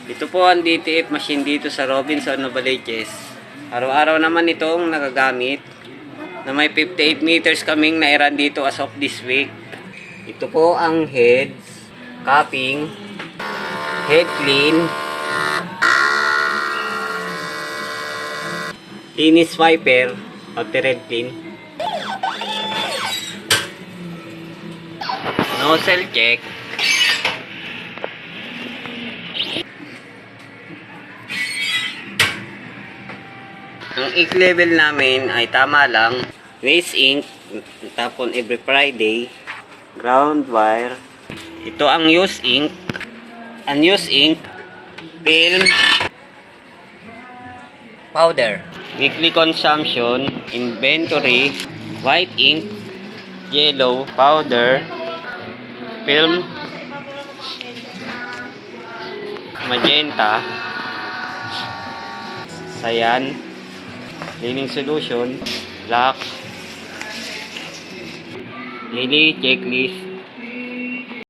Ito po ang DTF machine dito sa Robinson Novaliches. Araw-araw naman itong nagagamit na may 58 meters kaming nairan dito as of this week. Ito po ang head, capping, head clean, linis wiper, outer head clean, nozzle check, ang ink level namin ay tama lang. Waste ink, tapon every Friday. Ground wire. Ito ang used ink. Unused ink. Film. Powder. Weekly consumption. Inventory. White ink. Yellow. Powder. Film. Magenta. Cyan. Cleaning solution, black, daily checklist,